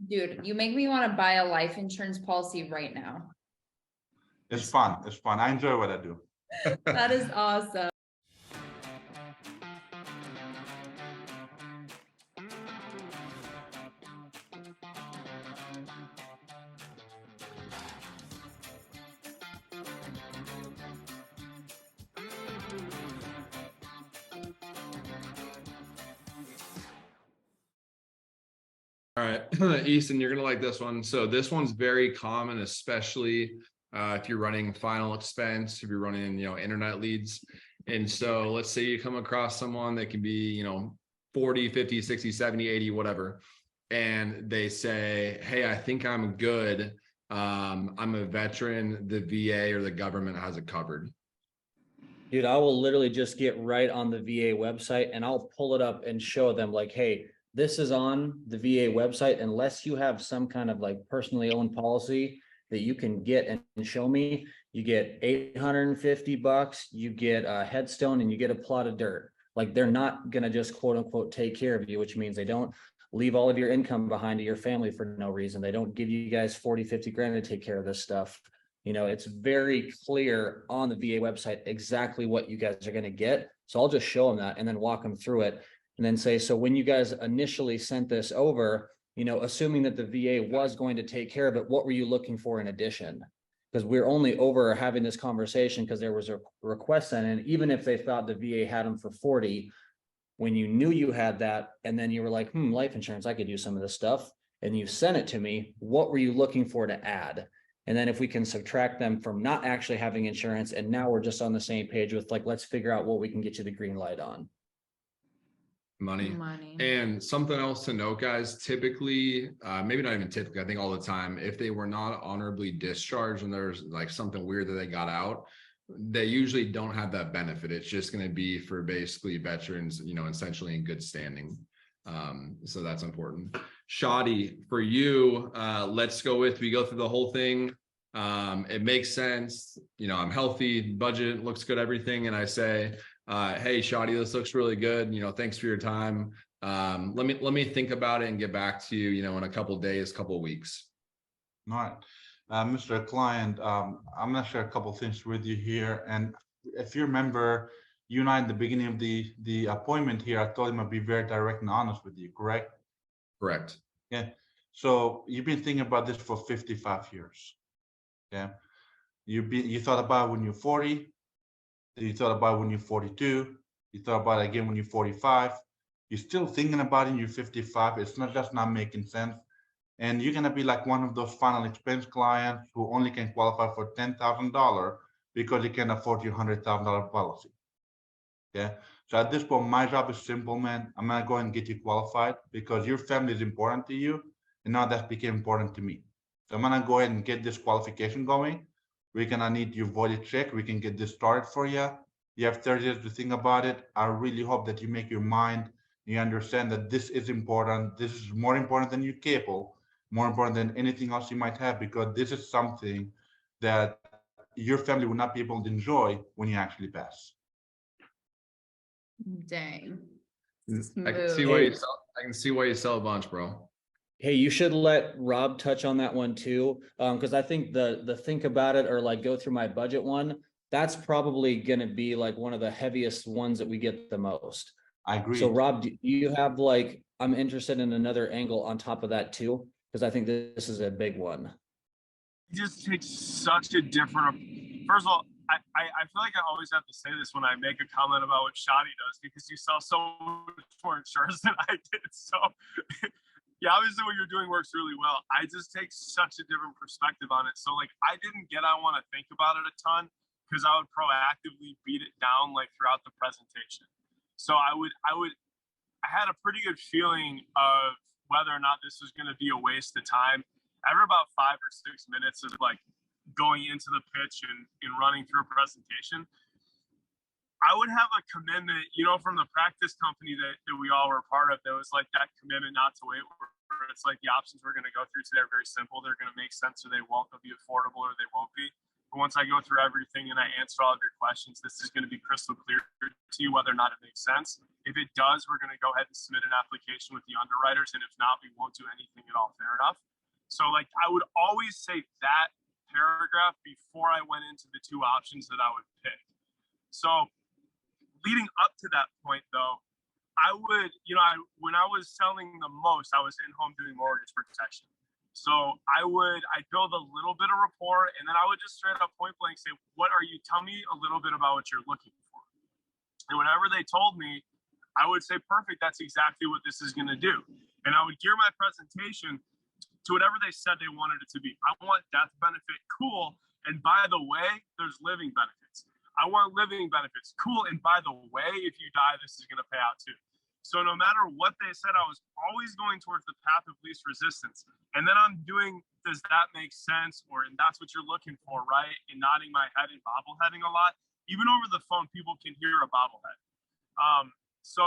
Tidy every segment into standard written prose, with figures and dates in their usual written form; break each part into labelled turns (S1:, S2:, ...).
S1: Dude, you make me want to buy a life insurance policy right now.
S2: It's fun. It's fun. I enjoy what I do.
S1: That is awesome.
S3: All right, Easton, you're gonna like this one. So this one's very common, especially if you're running final expense, if you're running, internet leads. And so let's say you come across someone that can be, 40, 50, 60, 70, 80, whatever. And they say, hey, I think I'm good. I'm a veteran. The VA or the government has it covered.
S4: Dude, I will literally just get right on the VA website and I'll pull it up and show them like, hey, this is on the VA website. Unless you have some kind of like personally owned policy that you can get and show me, you get $850, you get a headstone, and you get a plot of dirt. Like, they're not going to just quote unquote take care of you, which means they don't leave all of your income behind to your family for no reason. They don't give you guys 40, 50 grand to take care of this stuff. It's very clear on the VA website exactly what you guys are going to get. So I'll just show them that and then walk them through it and then say, so when you guys initially sent this over, assuming that the VA was going to take care of it, what were you looking for in addition? Because we're only over having this conversation because there was a request sent in, even if they thought the VA had them for 40, when you knew you had that, and then you were like, life insurance, I could use some of this stuff, and you sent it to me, what were you looking for to add? And then if we can subtract them from not actually having insurance, and now we're just on the same page with like, let's figure out what we can get you the green light on.
S3: Money. And something else to note, guys, typically, maybe not even typically, I think all the time, if they were not honorably discharged and there's like something weird that they got out, they usually don't have that benefit. It's just going to be for basically veterans, essentially in good standing. So that's important. Shadi, for you, let's go with, we go through the whole thing. It makes sense. I'm healthy, budget looks good, everything. And I say, hey, Shadi, this looks really good. Thanks for your time. Let me think about it and get back to you, in a couple of days, couple of weeks.
S2: All right. Mr. Client, I'm going to share a couple of things with you here. And if you remember, you and I, in the beginning of the appointment here, I told him I'd be very direct and honest with you, correct?
S3: Correct.
S2: Yeah. So you've been thinking about this for 55 years. Yeah. You thought about when you're 40, you thought about when you're 42, you thought about it again when you're 45. You're still thinking about it when you're 55. It's not just not making sense. And you're going to be like one of those final expense clients who only can qualify for $10,000 because you can afford your $100,000 policy. Yeah. So at this point, my job is simple, man. I'm going to go and get you qualified because your family is important to you. And now that became important to me. So I'm going to go ahead and get this qualification going. We're going to need your voided check. We can get this started for you. You have 30 days to think about it. I really hope that you make your mind. You understand that this is important. This is more important than your cable, more important than anything else you might have, because this is something that your family will not be able to enjoy when you actually pass.
S1: Dang.
S3: I can see why you sell a bunch, bro.
S4: Hey, you should let Rob touch on that one too. Because I think the think about it or like go through my budget one, that's probably going to be like one of the heaviest ones that we get the most.
S2: I agree.
S4: So Rob, do you have like, I'm interested in another angle on top of that too, because I think this is a big one.
S5: It just takes such a different, first of all, I feel like I always have to say this when I make a comment about what Shadi does, because you sell so much more insurance than I did. So yeah, obviously what you're doing works really well. I just take such a different perspective on it. So like, I want to think about it a ton because I would proactively beat it down like throughout the presentation. So I had a pretty good feeling of whether or not this was going to be a waste of time. After about 5 or 6 minutes of like going into the pitch and running through a presentation, I would have a commitment, from the practice company that we all were part of. That was like that commitment not to wait. Where it's like the options we're going to go through today are very simple. They're going to make sense, or they won't. They'll be affordable, or they won't be. But once I go through everything and I answer all of your questions, this is going to be crystal clear to you whether or not it makes sense. If it does, we're going to go ahead and submit an application with the underwriters. And if not, we won't do anything at all. Fair enough. So like, I would always say that paragraph before I went into the two options that I would pick. So leading up to that point though, I would, when I was selling the most, I was in home doing mortgage protection. So I'd build a little bit of rapport, and then I would just straight up point blank say, tell me a little bit about what you're looking for. And whenever they told me, I would say, perfect, that's exactly what this is going to do. And I would gear my presentation to whatever they said they wanted it to be. I want death benefit, cool. And by the way, there's living benefits. I want living benefits, cool. And by the way, if you die, this is going to pay out too. So no matter what they said, I was always going towards the path of least resistance. And then I'm doing, does that make sense? And that's what you're looking for, right? And nodding my head and bobbleheading a lot. Even over the phone, people can hear a bobblehead. So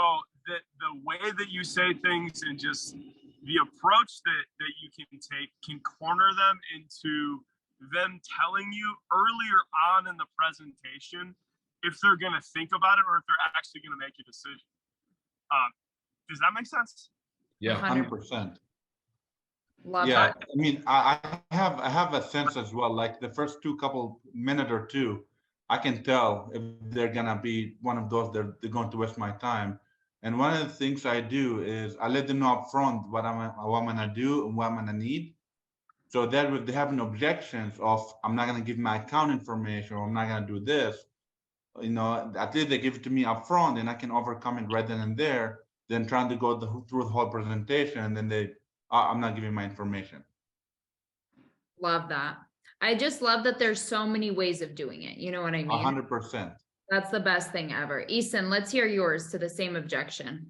S5: the way that you say things and just the approach that you can take can corner them into them telling you earlier on in the presentation if they're going to think about it or if they're actually going to make a decision. Does that make sense?
S3: Yeah,
S2: 100%.
S1: Love
S2: Yeah,
S1: that.
S2: I mean, I have a sense as well. Like the first couple minute or two, I can tell if they're gonna be one of those they're going to waste my time. And one of the things I do is I let them know up front what I'm gonna do and what I'm gonna need. So that if they have an objections of I'm not gonna give my account information or I'm not gonna do this, at least they give it to me up front and I can overcome it right then and there. Then trying to go through the whole presentation and then I'm not giving my information.
S1: Love that. I just love that there's so many ways of doing it. You know what I mean?
S2: 100%.
S1: That's the best thing ever. Easton, let's hear yours to the same objection.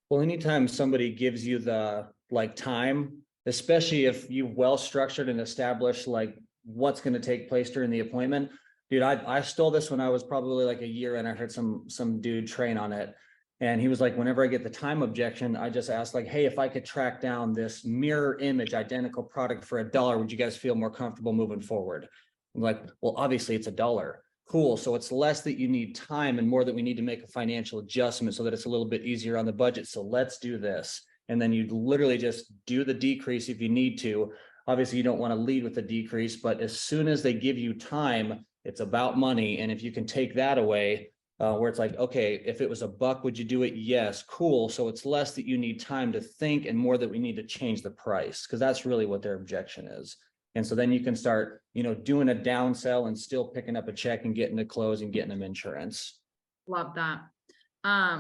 S4: Well, anytime somebody gives you the time, especially if you've well structured and established like what's going to take place during the appointment. Dude, I stole this when I was probably like a year and I heard some dude train on it. And he was like, whenever I get the time objection, I just asked like, hey, if I could track down this mirror image identical product for $1, would you guys feel more comfortable moving forward? I'm like, well, obviously it's $1. Cool. So it's less that you need time and more that we need to make a financial adjustment so that it's a little bit easier on the budget. So let's do this. And then you literally just do the decrease if you need to. Obviously, you don't want to lead with the decrease, but as soon as they give you time, it's about money. And if you can take that away, where it's like, okay, if it was $1, would you do it? Yes. Cool. So it's less that you need time to think and more that we need to change the price because that's really what their objection is. And so then you can start, doing a downsell and still picking up a check and getting to close and getting them insurance.
S1: Love that.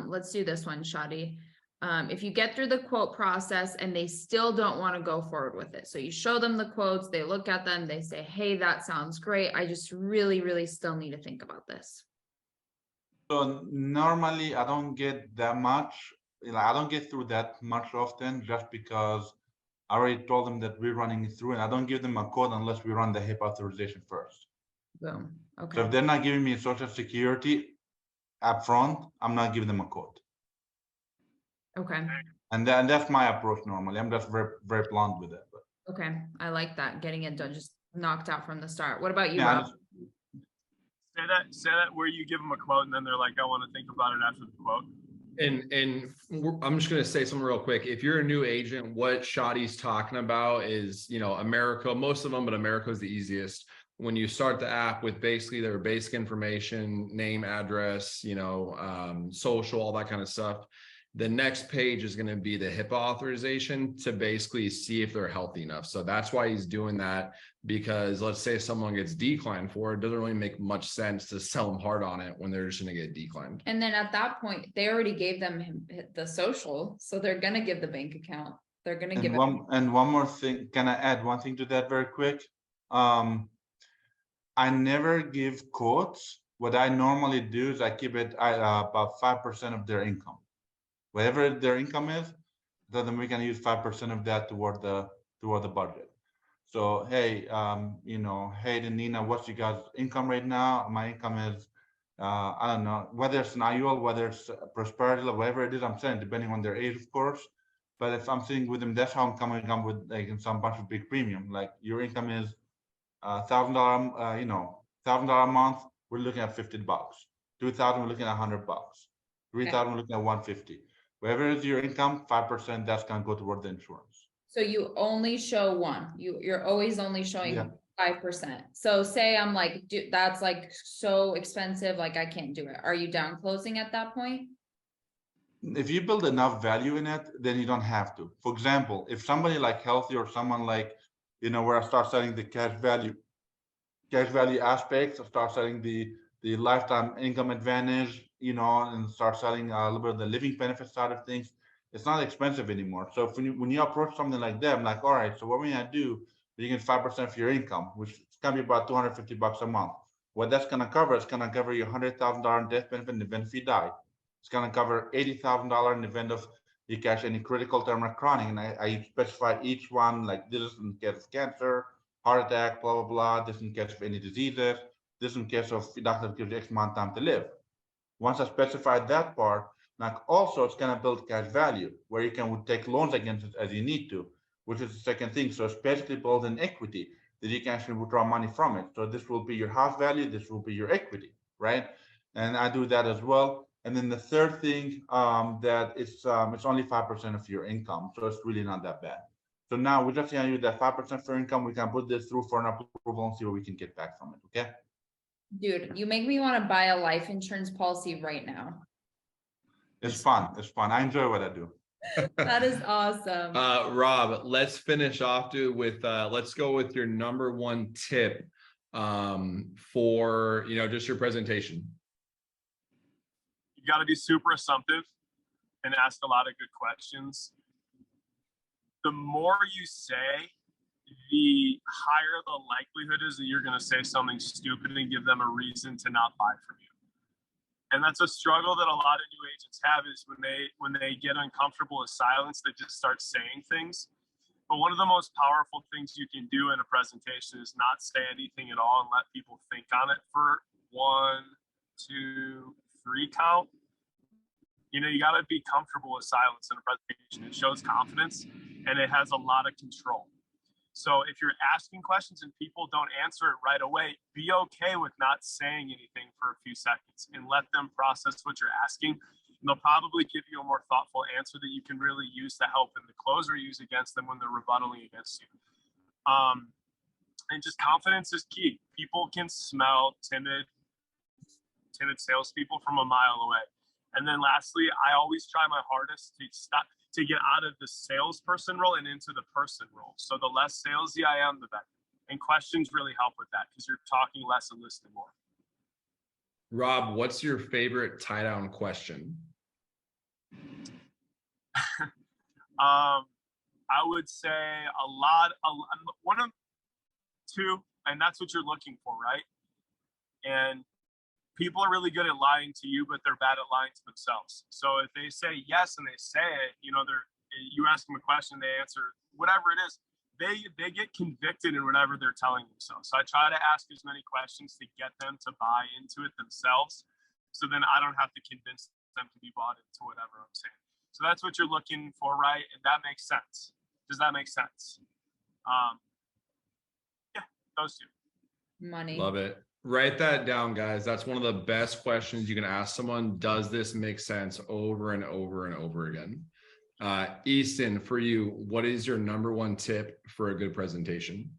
S1: Let's do this one, Shadi. If you get through the quote process and they still don't want to go forward with it. So you show them the quotes, they look at them, they say, hey, that sounds great. I just really, really still need to think about this.
S2: So normally I don't get that much. I don't get through that much often just because I already told them that we're running it through and I don't give them a code unless we run the HIP authorization first.
S1: Boom. Okay.
S2: So if they're not giving me social security up front, I'm not giving them a code.
S1: Okay.
S2: And that's my approach normally. I'm just very, very blunt with it. But.
S1: Okay. I like that. Getting it done, just knocked out from the start. What about you,
S2: Yeah,
S1: Rob?
S5: Say that where you give them a quote and then they're like, I want to think about it after the quote.
S3: And I'm just going to say something real quick. If you're a new agent, what Shadi's talking about is, America, most of them, but America is the easiest. When you start the app with basically their basic information, name, address, social, all that kind of stuff. The next page is going to be the HIPAA authorization to basically see if they're healthy enough. So that's why he's doing that, because let's say someone gets declined for it, doesn't really make much sense to sell them hard on it when they're just going to get declined.
S1: And then at that point, they already gave them the social, so they're going to give the bank account. They're going to give
S2: and one more thing. Can I add one thing to that very quick? I never give quotes. What I normally do is I keep it about 5% of their income. Whatever their income is, then we can use 5% of that toward the budget. So hey, hey Nina, what's you guys' income right now? My income is I don't know, whether it's an IUL, whether it's prosperity, whatever it is I'm saying, depending on their age, of course. But if I'm sitting with them, that's how I'm coming up with like in some bunch of big premium. Like your income is $1,000, $1,000 a month. We're looking at $50. 2,000, we're looking at $100. 3,000, we're looking at 150. Whatever is your income, 5%, that's gonna go toward the insurance.
S1: So you only show one, you're always only
S2: Yeah.
S1: showing 5%. So say I'm like, that's like so expensive, like I can't do it. Are you down closing at that point?
S2: If you build enough value in it, then you don't have to. For example, if somebody like Healthy or someone like, where I start selling the cash value aspects, I start selling the lifetime income advantage, and start selling a little bit of the living benefit side of things, it's not expensive anymore. So when you approach something like that, I'm like, all right, so what we're gonna do, you get 5% of your income, which is gonna be about $250 a month. What that's gonna cover is gonna cover your $100,000 death benefit in the event if you die. It's gonna cover $80,000 in the event of you catch any critical terminal chronic, and I specify each one, like this is in case of cancer, heart attack, blah blah blah. This in case of any diseases. This in case of doctor gives you X amount of time to live. Once I specify that part, like also it's gonna build cash value where you can take loans against it as you need to, which is the second thing. So it's basically building equity that you can actually withdraw money from it. So this will be your house value. This will be your equity, right? And I do that as well. And then the third thing, that it's only 5% of your income, so it's really not that bad. So now we're just gonna use that 5% for income. We can put this through for an approval and see what we can get back from it. Okay.
S1: Dude, you make me want to buy a life insurance policy right now.
S2: It's fun. It's fun. I enjoy what I do.
S1: That is awesome.
S3: Rob, let's finish off with let's go with your number one tip for just your presentation.
S5: You got to be super assumptive and ask a lot of good questions. The more you say, the higher the likelihood is that you're going to say something stupid and give them a reason to not buy from you. And that's a struggle that a lot of new agents have, is when they get uncomfortable with silence, they just start saying things. But one of the most powerful things you can do in a presentation is not say anything at all and let people think on it for 1, 2, 3 count. You got to be comfortable with silence in a presentation. It shows confidence and it has a lot of control. So if you're asking questions and people don't answer it right away, be okay with not saying anything for a few seconds and let them process what you're asking. And they'll probably give you a more thoughtful answer that you can really use to help in the close or use against them when they're rebuttaling against you. And just confidence is key. People can smell timid salespeople from a mile away. And then lastly, I always try my hardest to get out of the salesperson role and into the person role. So the less salesy I am, the better. And questions really help with that because you're talking less and listening more.
S3: Rob, what's your favorite tie down question?
S5: I would say one of 2, and that's what you're looking for, right? And people are really good at lying to you, but they're bad at lying to themselves. So if they say yes and they say it, you ask them a question, they answer whatever it is, they get convicted in whatever they're telling themselves. So I try to ask as many questions to get them to buy into it themselves. So then I don't have to convince them to be bought into whatever I'm saying. So that's what you're looking for, right? And that makes sense. Does that make sense? Yeah, those 2.
S1: Money.
S3: Love it. Write that down, guys. That's one of the best questions you can ask someone. Does this make sense? Over and over and over again. Easton, for you, what is your number one tip for a good presentation?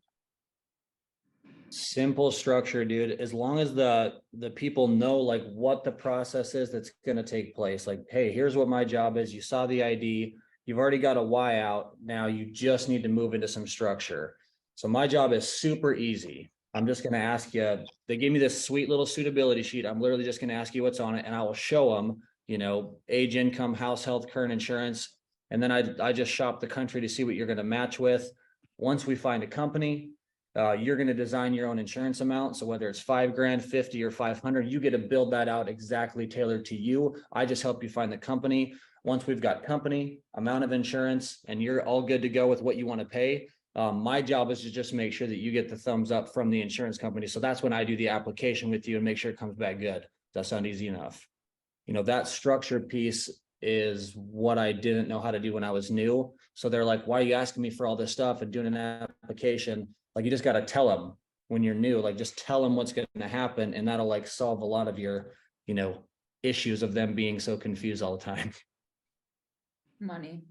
S4: Simple structure, dude. As long as the people know like what the process is that's going to take place. Like, hey, here's what my job is. You saw the ID. You've already got a why out. Now you just need to move into some structure. So my job is super easy. I'm just going to ask you, they gave me this sweet little suitability sheet. I'm literally just going to ask you what's on it and I will show them, age, income, house, health, current insurance. And then I just shop the country to see what you're going to match with. Once we find a company, you're going to design your own insurance amount. So whether it's $5,000, 50 or 500, you get to build that out exactly tailored to you. I just help you find the company. Once we've got company, amount of insurance, and you're all good to go with what you want to pay. My job is to just make sure that you get the thumbs up from the insurance company. So that's when I do the application with you and make sure it comes back good. Does that sound easy enough? That structure piece is what I didn't know how to do when I was new. So they're like, why are you asking me for all this stuff and doing an application? Like, you just got to tell them when you're new, like just tell them what's going to happen. And that'll like solve a lot of your, issues of them being so confused all the time.
S1: Money.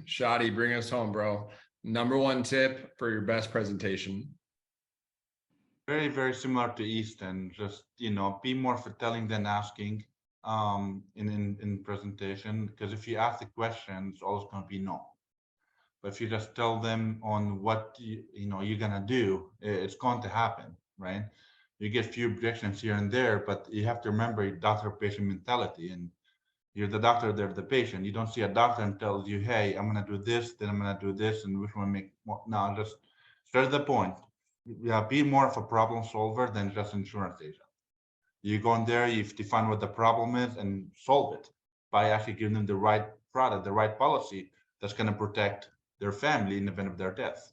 S3: Shoddy, bring us home, bro. Number one tip for your best presentation.
S2: Very, very similar to Easton. Just, be more for telling than asking in presentation. Because if you ask the question, it's always going to be no. But if you just tell them on what you're gonna do, it's going to happen, right? You get few objections here and there, but you have to remember your doctor-patient mentality, and you're the doctor, they're the patient. You don't see a doctor and tells you, hey, I'm gonna do this, then I'm gonna do this, and which one make more. No, just straight to the point. Yeah, be more of a problem solver than just insurance agent. You go in there, you define what the problem is and solve it by actually giving them the right product, the right policy that's gonna protect their family in the event of their death.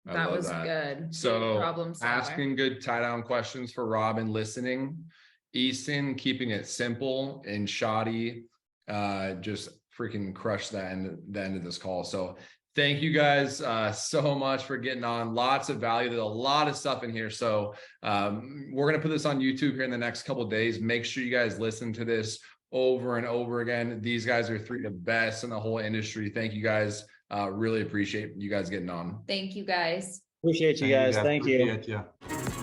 S1: That was good.
S3: So
S1: Problem solver.
S3: asking good tie down questions for Robin, listening, Easton keeping it simple, and Shoddy just freaking crushed the end of this call. So thank you guys so much for getting on. Lots of value. There's a lot of stuff in here. So we're gonna put this on YouTube here in the next couple of days. Make sure you guys listen to this over and over again. These guys are three of the best in the whole industry. Thank you guys. Really appreciate you guys getting on.
S1: Thank you guys.
S4: Appreciate you guys. Thank you.
S2: Appreciate you.